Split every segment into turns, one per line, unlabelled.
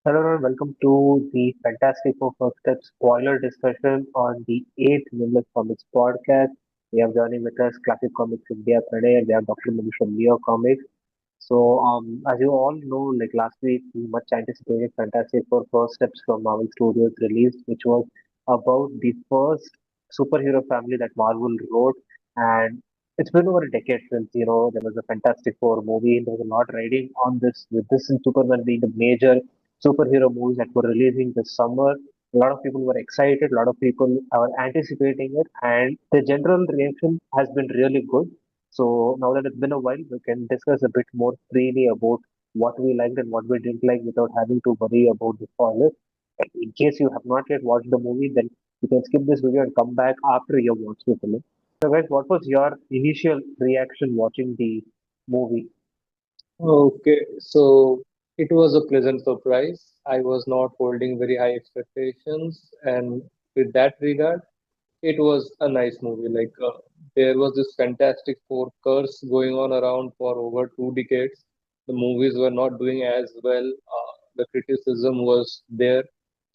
Hello and welcome to the Fantastic Four First Step spoiler discussion on the 8th Nameless Comics podcast. We have joining with us Classic Comics India Pranay and we have Dr. Mani from Neo Comics. As you all know, like last week, the much anticipated Fantastic Four First Steps from Marvel Studios released, which was about the first superhero family that Marvel wrote. And it's been over a decade since, there was a Fantastic Four movie. There was a lot riding on this, with this and Superman being the major superhero movies that were releasing this summer. A lot of people were excited, a lot of people are anticipating it, and the general reaction has been really good. So now that it's been a while, we can discuss a bit more freely about what we liked and what we didn't like without having to worry about the spoilers. And in case you have not yet watched the movie, then you can skip this video and come back after you have watched the film. So, guys, what was your initial reaction watching the movie?
Okay, so it was a pleasant surprise. I was not holding very high expectations, and with that regard, it was a nice movie. There was this Fantastic Four curse going on around for over 2 decades. The movies were not doing as well. The criticism was there,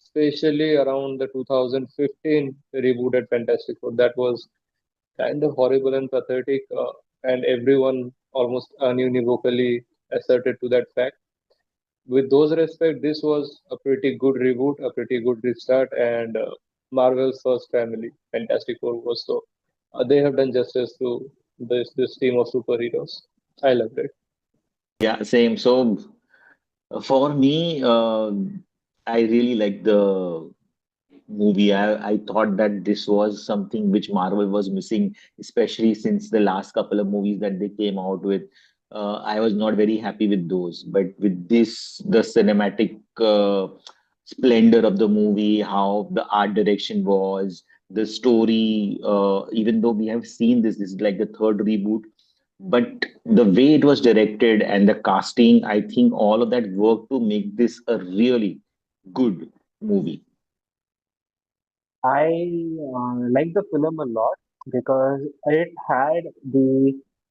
especially around the 2015 rebooted Fantastic Four. That was kind of horrible and pathetic, and everyone almost ununivocally asserted to that fact. With those respect, this was a pretty good reboot, a pretty good restart, and Marvel's first family, Fantastic Four, was so. They have done justice to this team of superheroes. I loved it.
Yeah, same. So for me, I really like the movie. I thought that this was something which Marvel was missing, especially since the last couple of movies that they came out with. I was not very happy with those, but with this, the cinematic splendor of the movie, how the art direction was, the story, even though we have seen this is like the third reboot, but the way it was directed and the casting, I think all of that worked to make this a really good movie.
I like the film a lot because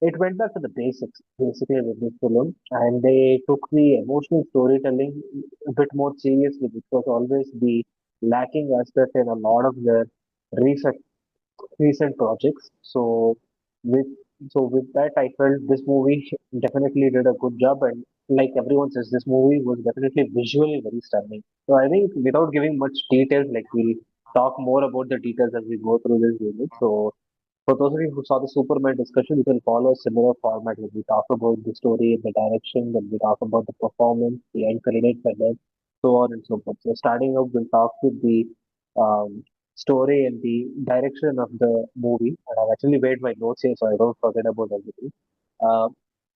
it went back to the basics basically with this film, and they took the emotional storytelling a bit more seriously, which was always the lacking aspect in a lot of their recent recent projects. With with that, I felt this movie definitely did a good job, and like everyone says, this movie was definitely visually very stunning. So I think without giving much details, like we'll talk more about the details as we go through this unit. So for those of you who saw the Superman discussion, you can follow a similar format where we talk about the story, the direction, then we talk about the performance, the end credits, and then so on and so forth. So starting up, we'll talk with the story and the direction of the movie. And I've actually made my notes here so I don't forget about everything. Uh,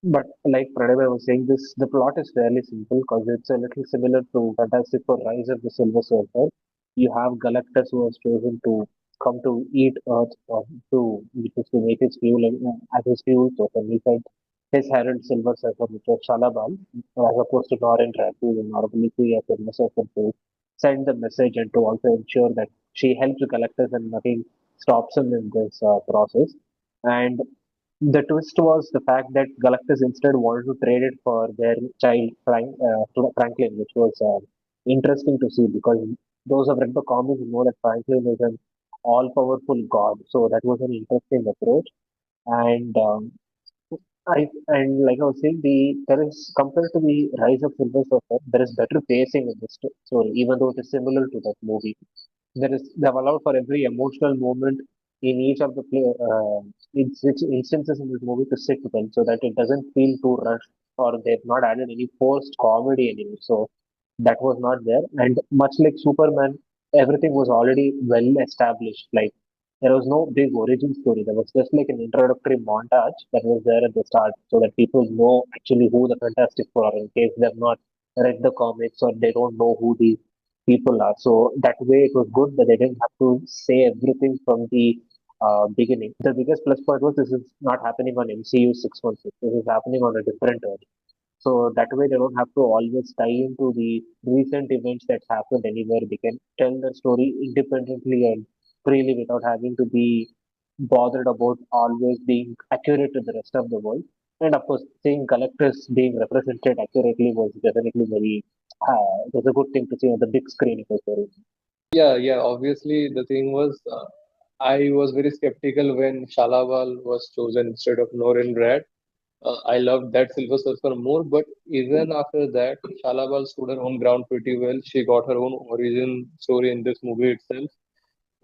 but like Pranay was saying, the plot is fairly simple because it's a little similar to Fantastic Four: Rise of the Silver Surfer. You have Galactus who has chosen to come to eat Earth which is to make his fuel as his fuel. So when he said his Herald Silver Surfer, which was Shalaban, as opposed to Norrin Rath, who will normally see as Silver Surfer to send the message and to also ensure that she helps Galactus and nothing stops him in this process. And the twist was the fact that Galactus instead wanted to trade it for their child Franklin, which was interesting to see because those who have read the comics know that Franklin is an all-powerful god. So that was an interesting approach. And like I was saying, there is compared to the Rise of Silver Surfer, there is better pacing in this story, even though it is similar to that movie. They have allowed for every emotional moment in each of the instances in this movie to sit well, so that it doesn't feel too rushed or they've not added any forced comedy anymore. So that was not there, and much like Superman, everything was already well established. Like there was no big origin story. There was just like an introductory montage that was there at the start, so that people know actually who the Fantastic Four are in case they've not read the comics or they don't know who these people are. So that way it was good that they didn't have to say everything from the beginning. The biggest plus point was this is not happening on MCU 616. This is happening on a different Earth. So that way they don't have to always tie into the recent events that happened anywhere. They can tell the story independently and freely without having to be bothered about always being accurate to the rest of the world. And of course, seeing collectors being represented accurately was definitely very It was a good thing to see on the big screen. It was very.
Yeah, yeah. Obviously, the thing was, I was very skeptical when Shalawal was chosen instead of Norin Rad. I loved that Silver Surfer more, but even after that, Shalawal stood her own ground pretty well. She got her own origin story in this movie itself.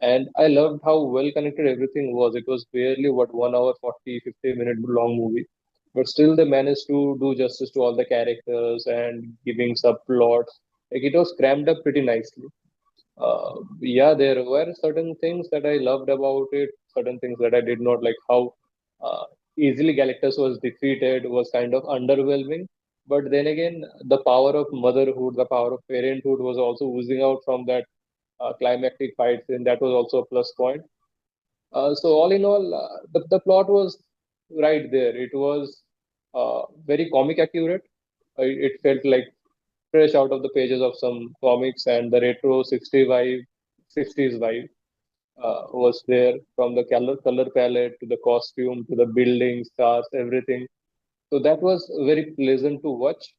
And I loved how well connected everything was. It was barely what 1 hour 40, 50 minute long movie. But still they managed to do justice to all the characters and giving subplots. Like it was crammed up pretty nicely. Yeah, there were certain things that I loved about it, certain things that I did not like. How uh, easily Galactus was defeated was kind of underwhelming. But then again, the power of motherhood, the power of parenthood was also oozing out from that climactic fight scene. That was also a plus point. So all in all, the plot was right there. It was very comic accurate. It felt like fresh out of the pages of some comics, and the retro 60s vibe was there, from the color palette to the costume to the buildings, stars, everything. So that was very pleasant to watch.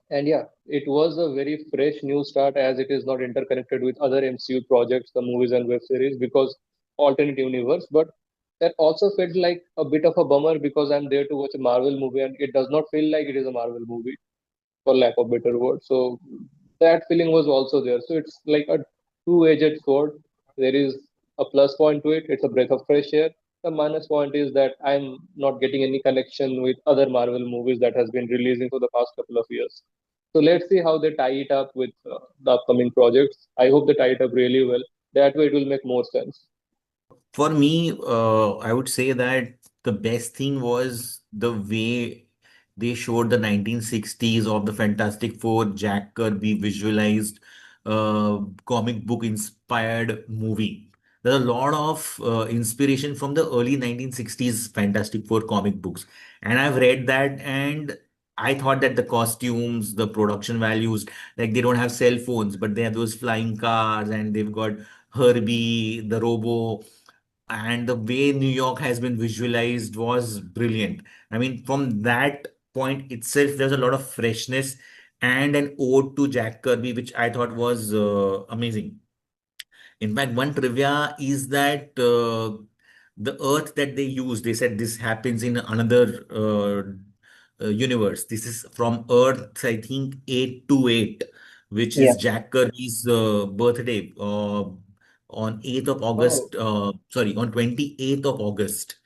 And yeah, it was a very fresh new start, as it is not interconnected with other MCU projects, the movies and web series, because alternate universe. But that also felt like a bit of a bummer because I'm there to watch a Marvel movie and it does not feel like it is a Marvel movie, for lack of better word. So that feeling was also there. So it's like a two-edged sword. There is a plus point to it. It's a breath of fresh air. The minus point is that I'm not getting any connection with other Marvel movies that has been releasing for the past couple of years. So let's see how they tie it up with the upcoming projects. I hope they tie it up really well. That way, it will make more sense.
For me, I would say that the best thing was the way they showed the 1960s of the Fantastic Four, Jack Kirby visualized comic book inspired movie. There's a lot of inspiration from the early 1960s Fantastic Four comic books. And I've read that, and I thought that the costumes, the production values, like they don't have cell phones, but they have those flying cars, and they've got Herbie, the robo, and the way New York has been visualized was brilliant. I mean, from that point itself, there's a lot of freshness and an ode to Jack Kirby, which I thought was amazing. In fact, one trivia is that the Earth that they use, they said this happens in another universe. This is from Earth, I think 828, which
Yeah.
is Jack Kirby's birthday on 8th of
Oh,
August. Sorry, on 28th of August.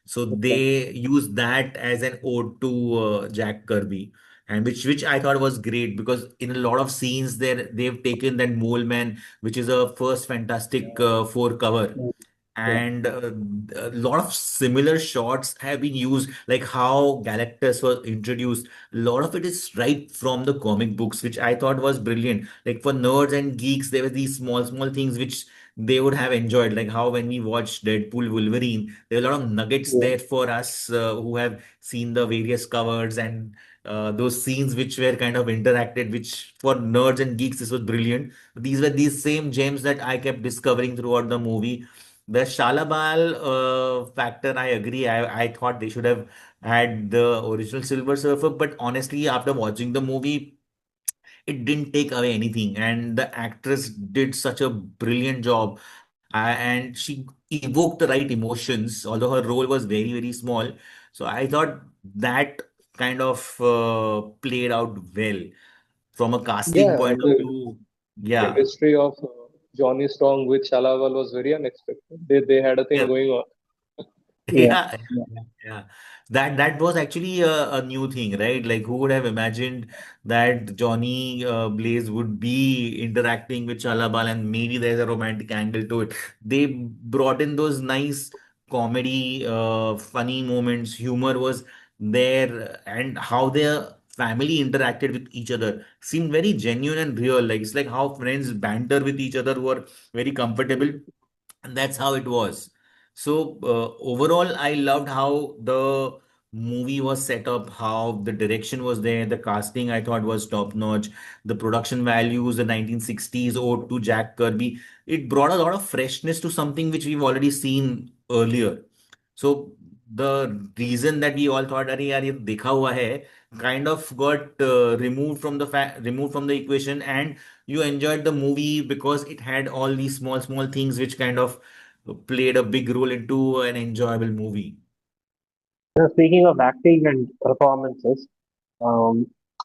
So
Okay.
they use that as an ode to Jack Kirby, and which I thought was great because in a lot of scenes there they've taken that mole man, which is a first Fantastic Four cover.
Mm, yeah.
And a lot of similar shots have been used, like how Galactus was introduced. A lot of it is right from the comic books, which I thought was brilliant. Like for nerds and geeks, there were these small things which they would have enjoyed. Like how when we watched Deadpool Wolverine, there are a lot of nuggets
Yeah.
there for us who have seen the various covers and those scenes which were kind of interacted, which for nerds and geeks, this was brilliant. These were these same gems that I kept discovering throughout the movie. The Shalabal factor, I agree. I thought they should have had the original Silver Surfer, but honestly, after watching the movie, it didn't take away anything. And the actress did such a brilliant job. And she evoked the right emotions, although her role was very small. So I thought that kind of played out well from a casting
yeah,
point of
the
view. Yeah.
chemistry of Johnny Strong with Shalawal was very unexpected. They had a thing
Yeah.
going on.
Yeah.
Yeah,
Yeah.
yeah. That was actually a new thing, right? Like who would have imagined that Johnny Blaze would be interacting with Shalabal and maybe there's a romantic angle to it. They brought in those nice comedy, funny moments. Humor was there, and how their family interacted with each other seemed very genuine and real. Like it's like how friends banter with each other who are very comfortable, and that's how it was. So overall, I loved how the movie was set up, how the direction was there, the casting I thought was top notch, the production values, the 1960s ode to Jack Kirby. It brought a lot of freshness to something which we've already seen earlier. So
the reason that we all thought, "अरे यार ये तो देखा हुआ है," kind of got removed from the equation, and you enjoyed the movie because it had all these small things which kind of played a big role into an enjoyable movie.
Now, speaking of acting and performances,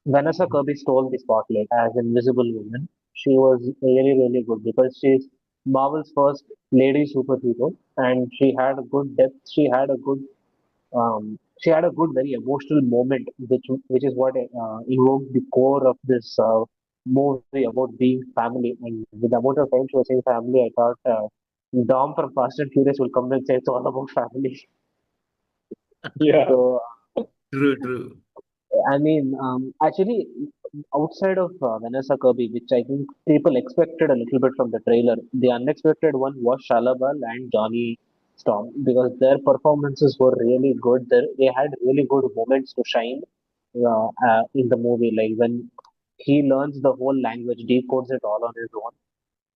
Vanessa Kirby stole the spotlight as Invisible Woman. She was really good because she's Marvel's first lady superhero, and she had a good depth. She had a good, very emotional moment, which is what invoked the core of this movie about being family. And with the amount of time she was saying family, I thought Dom from Fast and Furious will come and say it's all about family.
Yeah,
So
True, true.
I mean, actually, outside of Vanessa Kirby, which I think people expected a little bit from the trailer, the unexpected one was Shalabal and Johnny Storm because their performances were really good. They had really good moments to shine in the movie, like when he learns the whole language, decodes it all on his own,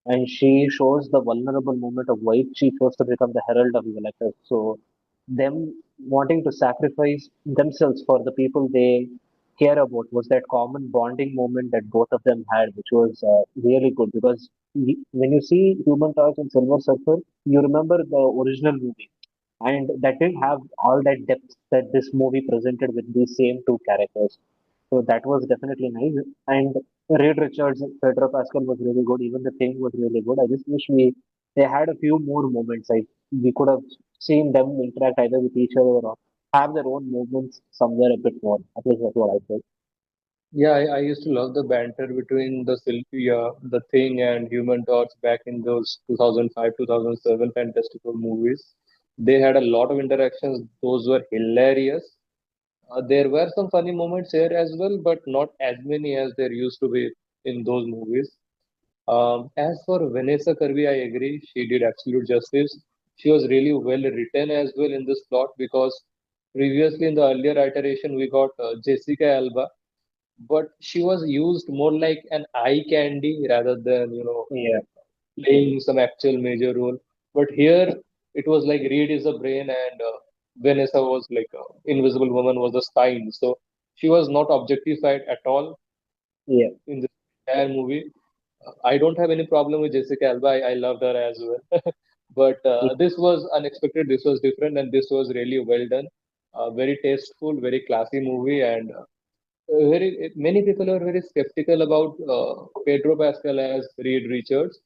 and she shows the vulnerable moment of why she chose to become the herald of Galactus. So, them wanting to sacrifice themselves for the people they care about was that common bonding moment that both of them had, which was really good because when you see Human Torch and Silver Surfer, you remember the original movie, and that didn't have all that depth that this movie presented with these same two characters. So that was definitely nice. And Reed Richards and Pedro Pascal was really good. Even the thing was really good. I just wish they had a few more moments. Like we could have seen them interact either with each other or have their own movements somewhere a bit more. At least that's what I feel.
yeah. I used to love the banter between the Thing, and Human Torch back in those 2005, 2007 fantastical movies. They had a lot of interactions. Those were hilarious. There were some funny moments here as well, but not as many as there used to be in those movies. As for Vanessa Kirby, I agree. She did absolute justice. She was really well written as well in this plot because previously in the earlier iteration we got Jessica Alba, but she was used more like an eye candy rather than
Yeah,
playing some actual major role. But here it was like Reed is the brain and Vanessa was like Invisible Woman was the spine. So she was not objectified at all
yeah,
in this entire movie. I don't have any problem with Jessica Alba. I loved her as well. But
yeah.
this was unexpected. This was different, and this was really well done. Very tasteful, very classy movie, and very many people are very skeptical about Pedro Pascal as Reed Richards.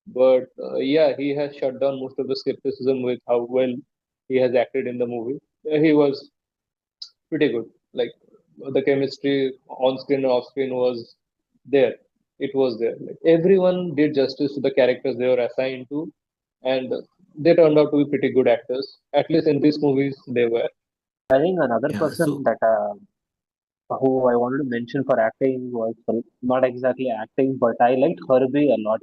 But yeah, he has shut down most of the skepticism with how well he has acted in the movie. He was pretty good. Like the chemistry on screen and off screen was there. It was there. Like everyone did justice to the characters they were assigned to, and they turned out to be pretty good actors. At least in these movies, they were.
I think another
Yeah,
person
so
that who I wanted to mention for acting was well, not exactly acting, but I liked Herbie a lot.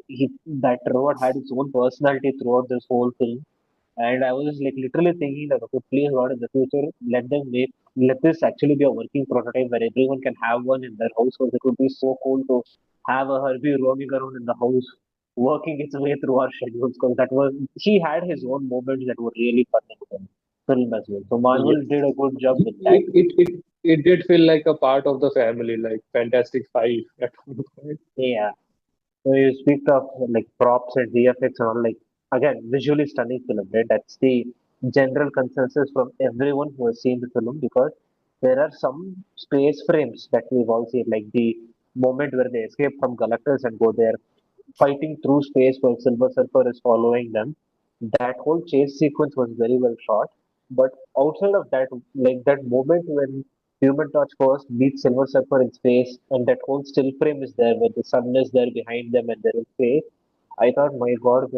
That robot had its own personality throughout this whole film. And I was like literally thinking that okay, please God in the future, let this actually be a working prototype where everyone can have one in their house because it would be so cool to have a Herbie roaming around in the house, working its way through our schedules because that was he had his own moments that were really fun in the film as well. So
Yeah.
Marvel did a good job with that.
It did feel like a part of the family, like Fantastic Five at one point.
Yeah. So you speak of like props and VFX and all like again visually stunning film, right? That's the general consensus from everyone who has seen the film because there are some space frames that we've all seen, like the moment where they escape from Galactus and go there fighting through space while Silver Surfer is following them. That whole chase sequence was very well shot. But outside of that, like that moment when Human Torch first meets Silver Surfer in space, and that whole still frame is there where the sun is there behind them and they're in space. I thought, my God,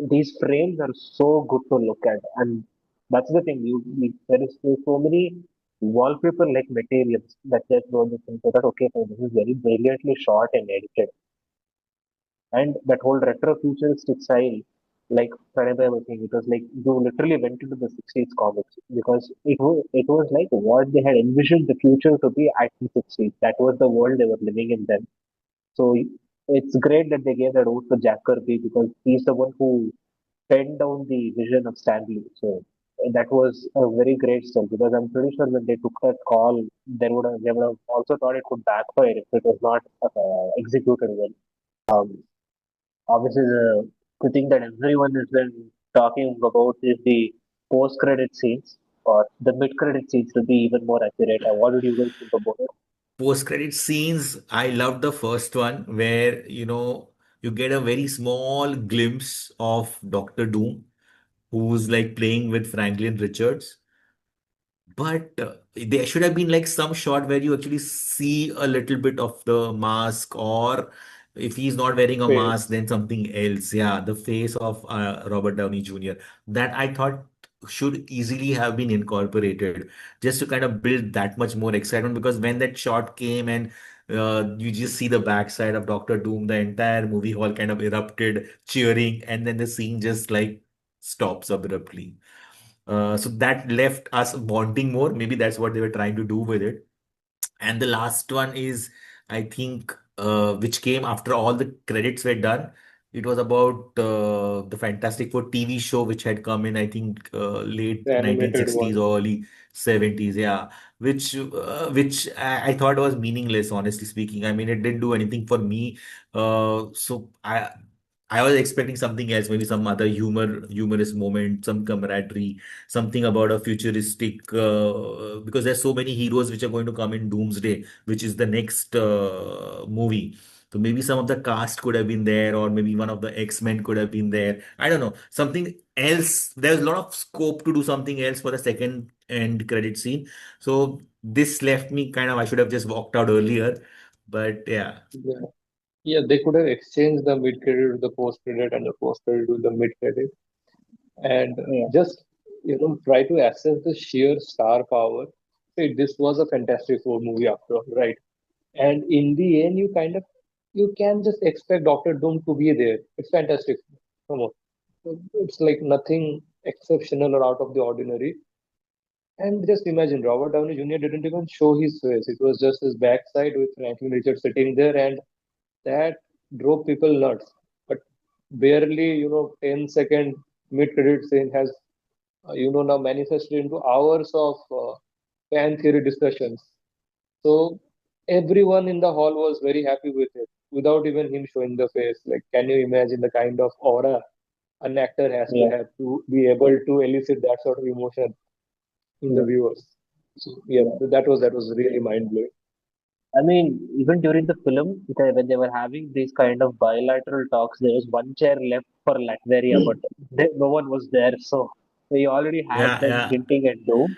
these frames are so good to look at, and that's the thing. There's so many wallpaper-like materials that they throw this in. So that okay, fine, this is very brilliantly shot and edited and that whole retro futuristic style, like Pranabha was saying, it was like you literally went into the 60s comics because it was like what they had envisioned the future to be at the 60s. That was the world they were living in then. So it's great that they gave that out to Jack Kirby because he's the one who penned down the vision of Stanley. So that was a very great step because I'm pretty sure when they took that call, they would have also thought it could backfire if it was not executed well. Um, Obviously, the thing that everyone has been talking about is the post-credit scenes or the mid-credit scenes to be even more accurate. What did you guys think about it?
Post-credit scenes, I love the first one where, you get a very small glimpse of Doctor Doom, who's like playing with Franklin Richards. But there should have been like some shot where you actually see a little bit of the mask, or if he's not wearing a mask,
Face.
then something else. Yeah, the face of Robert Downey Jr. That I thought should easily have been incorporated just to kind of build that much more excitement. Because when that shot came and you just see the backside of Doctor Doom, the entire movie hall kind of erupted cheering, and then the scene just like stops abruptly. So that left us wanting more. Maybe that's what they were trying to do with it. And the last one is, I think, which came after all the credits were done. It was about the Fantastic Four TV show, which had come in, I think, late
The animated
1960s
one.
or early 70s. Yeah, which I thought was meaningless, honestly speaking. I mean, it didn't do anything for me. So I was expecting something else, maybe some other humorous moment, some camaraderie, something about a futuristic, because there's so many heroes which are going to come in Doomsday, which is the next movie. So maybe some of the cast could have been there, or maybe one of the X-Men could have been there. I don't know. Something else. There's a lot of scope to do something else for the second end credit scene. So this left me kind of, I should have just walked out earlier. But yeah.
Yeah. Yeah, they could have exchanged the mid credit with the post credit and the post credit with the mid credit, and
Yeah,
just try to assess the sheer star power. See, this was a Fantastic Four movie after all, right? And in the end, you can just expect Doctor Doom to be there. It's fantastic. Come on, it's like nothing exceptional or out of the ordinary. And just imagine, Robert Downey Jr. didn't even show his face. It was just his backside with Franklin Richards sitting there, and that drove people nuts. But barely, 10-second mid-credit scene has, now manifested into hours of fan theory discussions. So everyone in the hall was very happy with it, without even him showing the face. Like, can you imagine the kind of aura an actor has to
yeah.
have to be able to elicit that sort of emotion in the
Yeah.
viewers? So yeah,
Yeah.
that was really mind blowing.
I mean, even during the film, when they were having these kind of bilateral talks, there was one chair left for Latveria, but no one was there. So we already had
Yeah,
them
yeah.
hinting at Doom.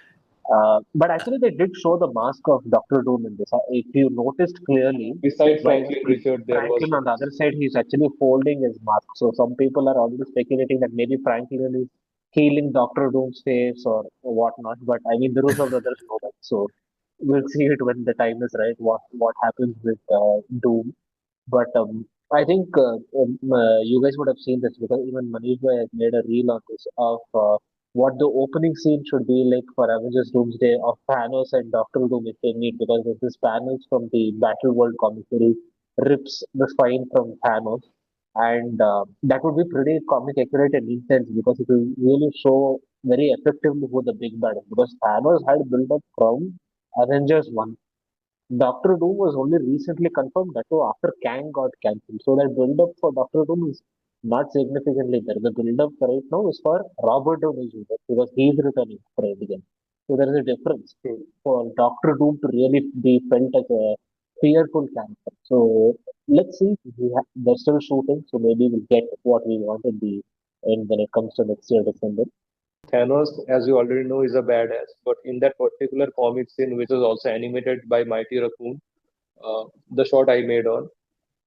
But actually, they did show the mask of Doctor Doom in this. If you noticed clearly,
Besides
while
Franklin Richard, there was
Franklin on the other side, he's actually folding his mask. So some people are already speculating that maybe Franklin is healing Doctor Doom's face or whatnot. But I mean, the Russo brothers know that. So we'll see it when the time is right. What happens with Doom? But I think you guys would have seen this because even Manish Bhai has made a reel on this of what the opening scene should be like for Avengers Doomsday of Thanos and Doctor Doom if they meet because there's this panels from the Battle World comic where he rips the spine from Thanos. And that would be pretty comic accurate and intense because it will really show very effectively who the big bad is. Because Thanos had built up from Avengers 1. Doctor Doom was only recently confirmed that too after Kang got cancelled. So that build up for Doctor Doom is not significantly there. The build up right now is for Robert Downey Jr. because he's returning for it again. So there is a difference for Doctor Doom to really be felt as a fearful character. So let's see. They're still shooting, so maybe we'll get what we want in the end when it comes to next year December.
Thanos, as you already know, is a badass. But in that particular comic scene, which was also animated by Mighty Raccoon, the shot I made on.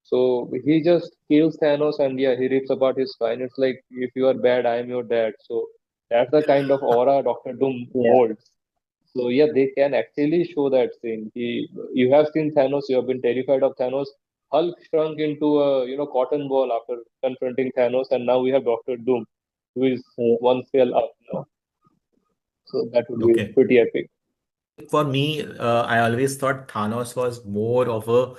So he just kills Thanos and yeah, he rips apart his spine. It's like if you are bad, I am your dad. So that's the kind of aura Doctor Doom
Yeah,
holds. So yeah, they can actually show that scene. You have seen Thanos, you have been terrified of Thanos. Hulk shrunk into a cotton ball after confronting Thanos, and now we have Doctor Doom, who is
yeah,
one scale up now. So that would be
Okay.
pretty epic.
For me, I always thought Thanos was more of a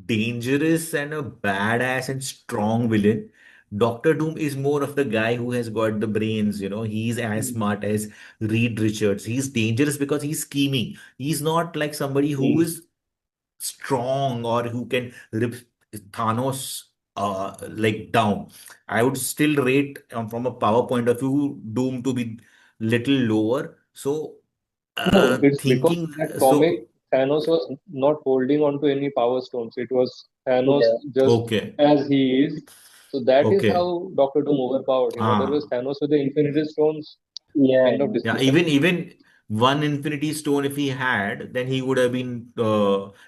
dangerous and a badass and strong villain. Doctor Doom is more of the guy who has got the brains, he's as
Mm.
smart as Reed Richards. He's dangerous because he's scheming. He's not like somebody who
Mm.
is strong or who can rip Thanos like down. I would still rate from a power point of view Doom to be little lower. So
No, it's because
thinking
in that comic,
so
Thanos was not holding on to any power stones. It was Thanos
Yeah,
just
okay,
as he is. So that is
okay.
how Doctor Doom overpowered him. Otherwise,
Ah,
Thanos with the Infinity Stones
yeah,
kind of
yeah,
destroyed
even one Infinity Stone if he had, then he would have been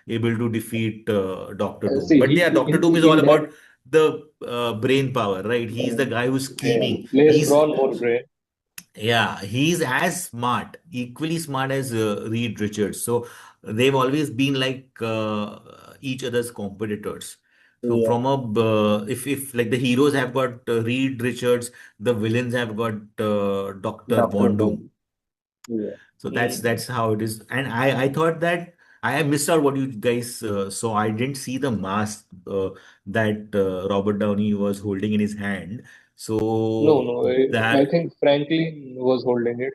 able to defeat Doctor
him.
Doom.
See,
But yeah, Doctor Doom is all
in that
about the brain power, right? He's the guy who's scheming.
less
He's
brawn, more brain.
Yeah, he's as smart, equally smart as Reed Richards. So they've always been like each other's competitors. So
yeah.
from a if like the heroes have got Reed Richards, the villains have got Doctor
Doctor
Von Doom.
Doom. Yeah.
So that's
Hmm.
that's how it is. And I thought that I have missed out what you guys saw. I didn't see the mask that Robert Downey was holding in his hand.
No,
So
no. I
that
think Franklin was holding it.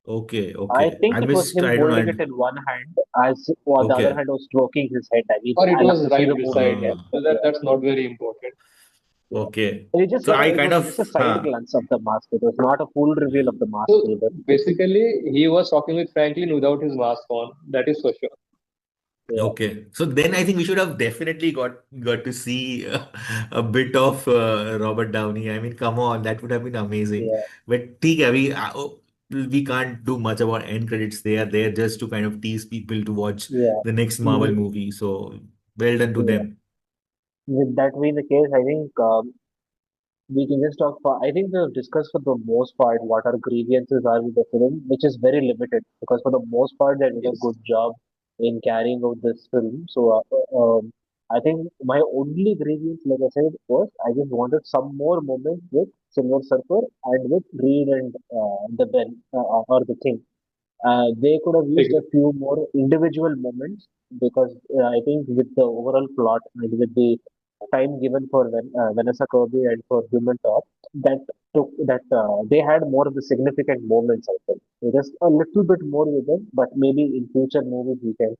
okay,
I
okay.
think
I
it was
missed.
him
I don't
holding it
know.
in one hand, as while the other
Okay.
hand was stroking his head. I mean,
Or it
I'll have
was
to see
right
the movie
beside him.
again.
Uh,
But
Yeah,
that's not very important.
yeah.
okay.
And
So I
it
kind
was just a
of
side glance of the mask. It was not a full reveal of the mask
So
either.
basically, he was talking with Franklin without his mask on. That is for sure.
Yeah,
okay. So then I think we should have definitely got to see a bit of Robert Downey. I mean, come on, that would have been amazing.
yeah,
But ठीक है, we can't do much about end credits. They are there just to kind of tease people to watch
yeah.
the next Marvel
With,
movie. So well done to
yeah.
them.
With that being the case, I think we can just talk for. I think we've discussed for the most part what our grievances are with the film, which is very limited because for the most part they did a
Yes.
good job in carrying out this film. So I think my only grievance, like I said, was I just wanted some more moments with Silver Surfer and with Reed and the Ben or the King. They could have used a
Agree.
few more individual moments because I think with the overall plot and with the time given for Vanessa Kirby and for Human Top, that that they had more of the significant moments. I think so just a little bit more with them, but maybe in future movies we can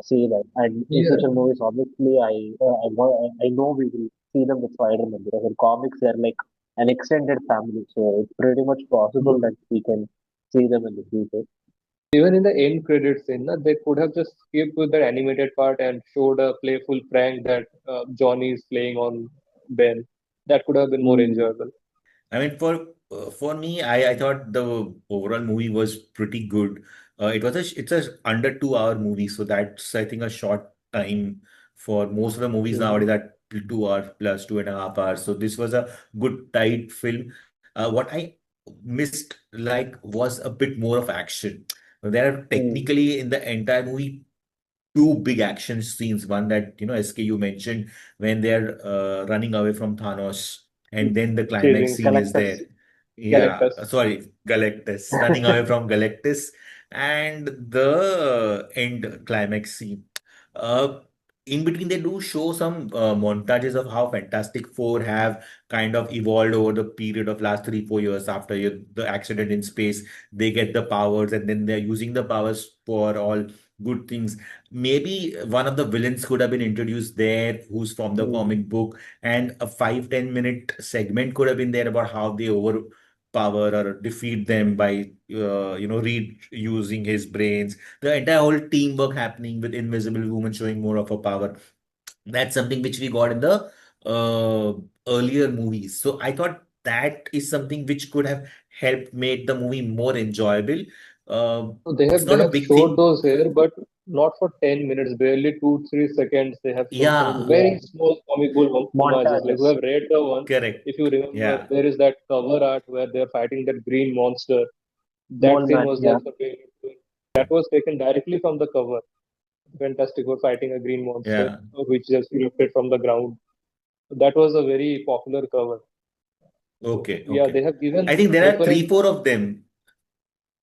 see that. And in future
Yeah.
movies, obviously, I know we will see them with Spider-Man because in comics they're like an extended family, so it's pretty much possible
Hmm.
that we can see them in the future.
Even in the end credits scene, na, they could have just skipped with that animated part and showed a playful prank that Johnny is playing on Ben. That could have been more
Mm,
enjoyable.
I mean, for me, I thought the overall movie was pretty good. It's a under 2 hour movie, so that's I think a short time for most of the movies
mm,
nowadays at 2 hours plus 2.5 hours. So this was a good tight film. What I missed like was a bit more of action. There are
mm,
technically in the entire movie two big action scenes. One that, SK you mentioned when they're running away from Thanos, and then the climax
Chasing
scene is
Galactus.
there. Yeah,
Galactus.
sorry, Galactus running away from Galactus, and the end climax scene. Uh, in between, they do show some montages of how Fantastic Four have kind of evolved over the period of last 3 4 years after the accident in space. They get the powers, and then they're using the powers for all good things. Maybe one of the villains could have been introduced there, who's from the
Mm,
comic book, and a 5 10 minute segment could have been there about how they overpower or defeat them by Reed using his brains. The entire whole teamwork happening with Invisible Woman showing more of her power. That's something which we got in the uh, earlier movies. So I thought that is something which could have helped make the movie more enjoyable. Uh,
So
it's
they
not a
have
big
showed
thing.
those here, but not for 10 minutes, barely 2 3 seconds. They have shown some
Yeah,
yeah,
very small comic book homages. Like who
montages.
have read the one,
correct.
if you remember,
Yeah.
there is that cover art where they're fighting that green monster. That
Mole
scene
Man,
was there
yeah.
for that was taken directly from the cover. Fantastic Four fighting a green monster,
Yeah.
which just erupted from the ground. That was a very popular cover. So
Okay.
yeah,
Okay.
they have
I
given
think there are
reference.
three, four of them.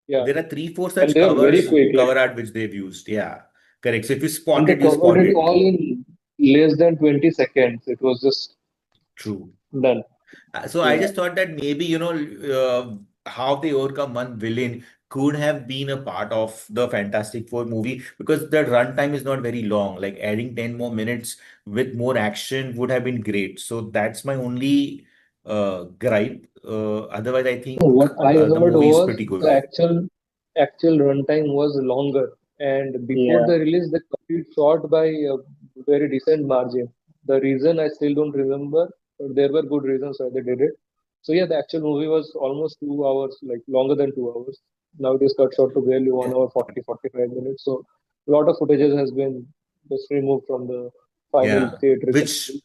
Yeah,
There are three, four
and
such
they are very
covers,
quick. Like
cover art which they've used. Yeah. Correct. So if you
and
spot
they
it, you
covered
spot
it
it.
all in less than 20 seconds. It was just
True.
Done.
So I
Yeah,
just thought that maybe, how they overcome one villain could have been a part of the Fantastic Four movie because the runtime is not very long. Like adding 10 more minutes with more action would have been great. So that's my only gripe. Otherwise, I
So
think
what I
the
heard
movie is
was
pretty
the
good.
actual runtime was longer, and before
yeah.
the release, they cut it short by a very decent margin. The reason I still don't remember, but there were good reasons why they did it. So yeah, the actual movie was almost 2 hours, like longer than 2 hours. Now it is cut short to barely 1 hour 40, 45 minutes. So a lot of footages has been just removed from the final
Yeah,
theatrical
which
release.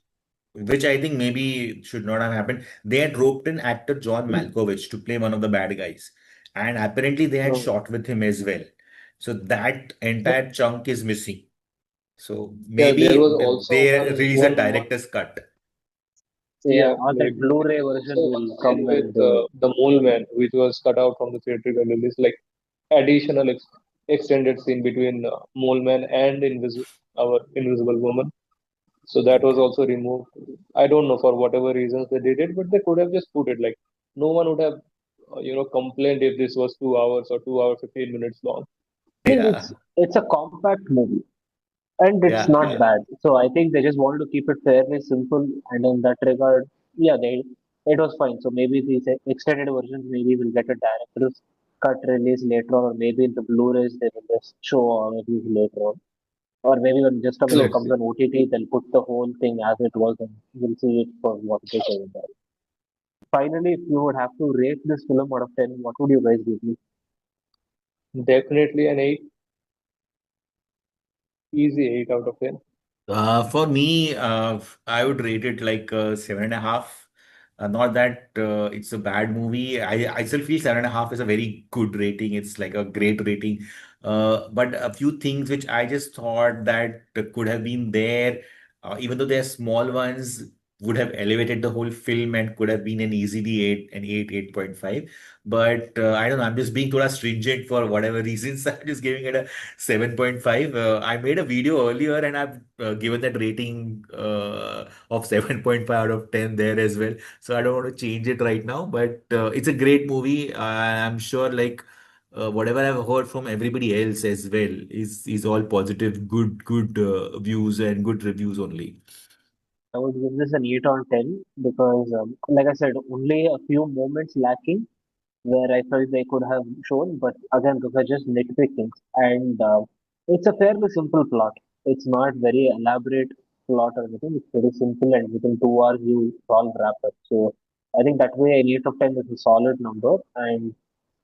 which I think maybe should not have happened. They had roped in actor John Malkovich to play one of the bad guys, and apparently they had
Oh,
shot with him as well. So that entire chunk is missing. So
Yeah, there was
maybe
also
they
one
release a
one more.
director's cut.
yeah.
Yeah,
Or that
maybe. There
Blu-ray
was
version
also one
will
scene
come
with
when they.
the Mole Man, which was cut out from the theatrical release, like additional extended scene between Mole Man and our Invisible Woman. So that was
Okay.
also removed. I don't know for whatever reasons they did it, but they could have just put it. Like no one would have, complained if this was 2 hours or 2 hour 15 minutes long.
I mean,
Yeah.
it's a compact movie, and it's
Yeah.
not
Yeah.
bad. So I think they just wanted to keep it fairly simple, and in that regard, yeah, they it was fine. So maybe these extended versions maybe will get a director's cut release later on, or maybe in the Blu-rays they will just show all of these later on, or maybe when it
Let's
comes
see.
on OTT, they'll put the whole thing as it was, and we'll see it for what it is. Finally, if you would have to rate this film out of 10, what would you guys give me?
Definitely an 8, easy 8 out of 10.
For me, I would rate it like 7.5. Not that it's a bad movie. I still feel 7.5 is a very good rating. It's like a great rating. But a few things which I just thought that could have been there, even though they're small ones, would have elevated the whole film and could have been an easily 8, an 8, 8.5. But I don't know. I'm just being too stringent for whatever reasons. I'm just giving it a 7.5. I made a video earlier and I've given that rating of 7.5 out of 10 there as well. So I don't want to change it right now, but it's a great movie. I'm sure like whatever I've heard from everybody else as well is all positive, good views and good reviews only.
I would give this an 8 on 10 because, like I said, only a few moments lacking where I felt they could have shown, but again, those are just nitpicking. And it's a fairly simple plot. It's not very elaborate plot or anything. It's very simple, and within 2 hours you solve wrap up. So I think that way an 8 of 10 is a solid number. And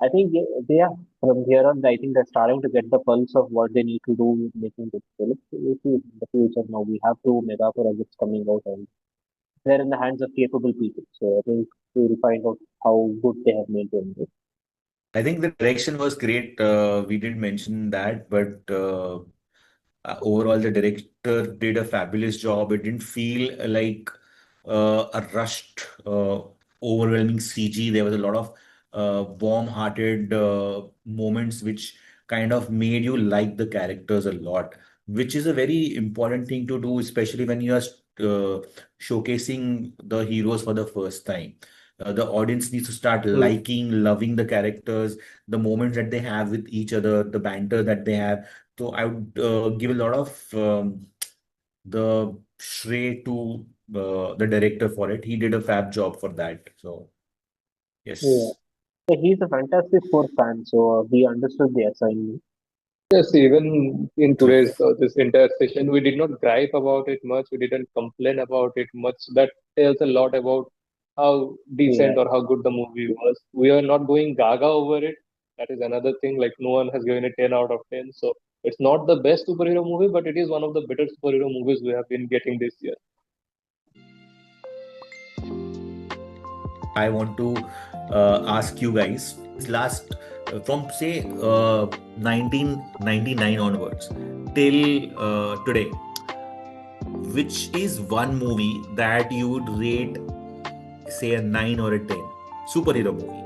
I think they are from here on. I think they're starting to get the pulse of what they need to do with making this film. So we'll see in the future. Now we have two mega projects coming out, and they're in the hands of capable people. So I think we'll find out how good they have maintained it.
I think the direction was great. We didn't mention that, but overall, the director did a fabulous job. It didn't feel like a rushed, overwhelming CG. There was a lot of warm-hearted moments which kind of made you like the characters a lot, which is a very important thing to do, especially when you are showcasing the heroes for the first time. The audience needs to start
Hmm.
liking, loving the characters, the moments that they have with each other, the banter that they have. So I would give a lot of the shray to the director for it. He did a fab job for that. So
Yeah.
yes.
So he's a Fantastic Four fan, so he understood the assignment.
Yes, even in
So
today's this entire session, we did not gripe about it much. We didn't complain about it much. That tells a lot about how
Yeah.
decent or how good the movie was. We are not going gaga over it. That is another thing. Like no one has given it 10 out of 10. So it's not the best superhero movie, but it is one of the better superhero movies we have been getting this year.
I want to ask you guys last from say 1999 onwards till today, which is one movie that you would rate say a 9 or a 10 superhero movie?